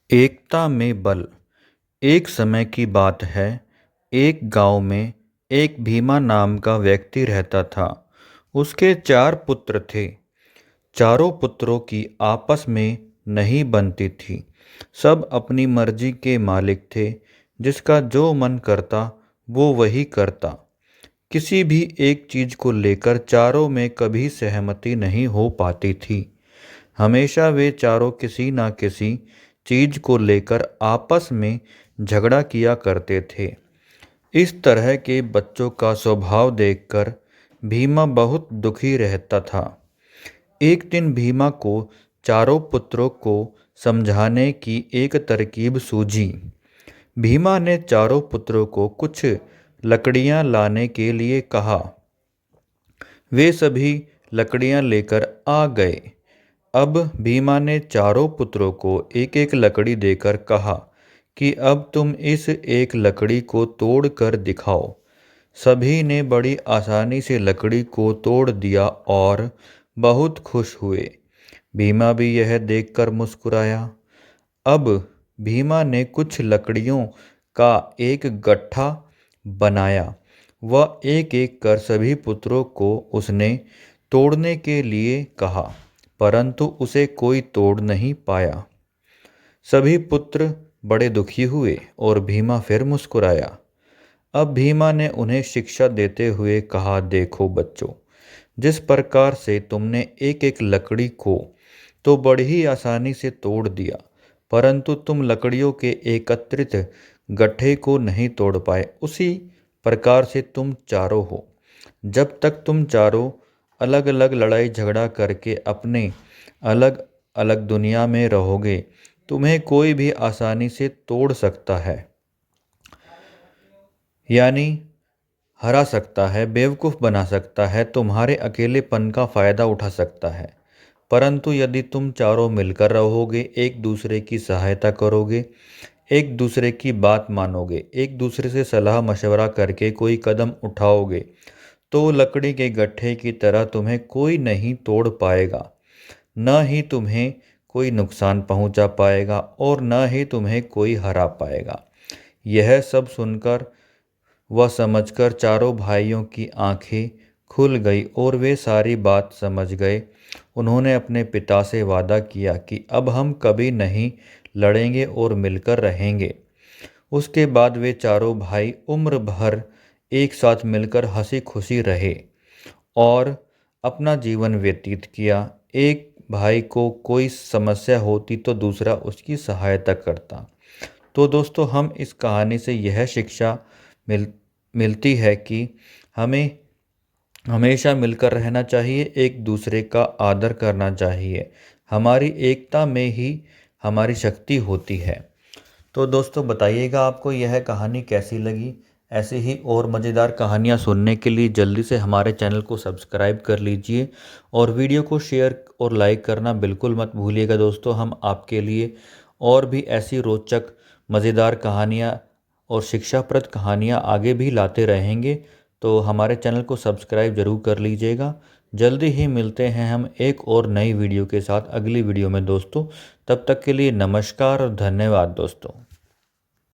एकता में बल। एक समय की बात है। एक गांव में एक भीमा नाम का व्यक्ति रहता था। उसके 4 पुत्र थे। चारों पुत्रों की आपस में नहीं बनती थी। सब अपनी मर्जी के मालिक थे। जिसका जो मन करता वो वही करता। किसी भी एक चीज को लेकर चारों में कभी सहमति नहीं हो पाती थी। हमेशा वे चारों किसी न किसी चीज को लेकर आपस में झगड़ा किया करते थे। इस तरह के बच्चों का स्वभाव देखकर भीमा बहुत दुखी रहता था। एक दिन भीमा को चारों पुत्रों को समझाने की एक तरकीब सूझी। भीमा ने चारों पुत्रों को कुछ लकड़ियां लाने के लिए कहा। वे सभी लकड़ियां लेकर आ गए। अब भीमा ने चारों पुत्रों को एक एक लकड़ी देकर कहा कि अब तुम इस एक लकड़ी को तोड़ कर दिखाओ। सभी ने बड़ी आसानी से लकड़ी को तोड़ दिया और बहुत खुश हुए। भीमा भी यह देखकर मुस्कुराया। अब भीमा ने कुछ लकड़ियों का एक गट्ठा बनाया। वह एक एक कर सभी पुत्रों को उसने तोड़ने के लिए कहा, परंतु उसे कोई तोड़ नहीं पाया। सभी पुत्र बड़े दुखी हुए और भीमा फिर मुस्कुराया। अब भीमा ने उन्हें शिक्षा देते हुए कहा, देखो बच्चों, जिस प्रकार से तुमने एक एक लकड़ी को तो बड़ी ही आसानी से तोड़ दिया, परंतु तुम लकड़ियों के एकत्रित गट्ठे को नहीं तोड़ पाए, उसी प्रकार से तुम चारों हो। जब तक तुम चारों अलग अलग लड़ाई झगड़ा करके अपने अलग अलग दुनिया में रहोगे, तुम्हें कोई भी आसानी से तोड़ सकता है, यानी हरा सकता है, बेवकूफ़ बना सकता है, तुम्हारे अकेलेपन का फ़ायदा उठा सकता है। परंतु यदि तुम चारों मिलकर रहोगे, एक दूसरे की सहायता करोगे, एक दूसरे की बात मानोगे, एक दूसरे से सलाह मशवरा करके कोई कदम उठाओगे, तो लकड़ी के गट्ठे की तरह तुम्हें कोई नहीं तोड़ पाएगा। न ही तुम्हें कोई नुकसान पहुंचा पाएगा और न ही तुम्हें कोई हरा पाएगा। यह सब सुनकर वह समझकर चारों भाइयों की आंखें खुल गई और वे सारी बात समझ गए। उन्होंने अपने पिता से वादा किया कि अब हम कभी नहीं लड़ेंगे और मिलकर रहेंगे। उसके बाद वे चारों भाई उम्र भर एक साथ मिलकर हंसी खुशी रहे और अपना जीवन व्यतीत किया। एक भाई को कोई समस्या होती तो दूसरा उसकी सहायता करता। तो दोस्तों, हम इस कहानी से यह शिक्षा मिलती है कि हमें हमेशा मिलकर रहना चाहिए, एक दूसरे का आदर करना चाहिए। हमारी एकता में ही हमारी शक्ति होती है। तो दोस्तों, बताइएगा आपको यह कहानी कैसी लगी। ऐसे ही और मज़ेदार कहानियाँ सुनने के लिए जल्दी से हमारे चैनल को सब्सक्राइब कर लीजिए और वीडियो को शेयर और लाइक करना बिल्कुल मत भूलिएगा। दोस्तों, हम आपके लिए और भी ऐसी रोचक मज़ेदार कहानियाँ और शिक्षाप्रद कहानियाँ आगे भी लाते रहेंगे। तो हमारे चैनल को सब्सक्राइब ज़रूर कर लीजिएगा। जल्दी ही मिलते हैं हम एक और नई वीडियो के साथ अगली वीडियो में दोस्तों। तब तक के लिए नमस्कार और धन्यवाद दोस्तों।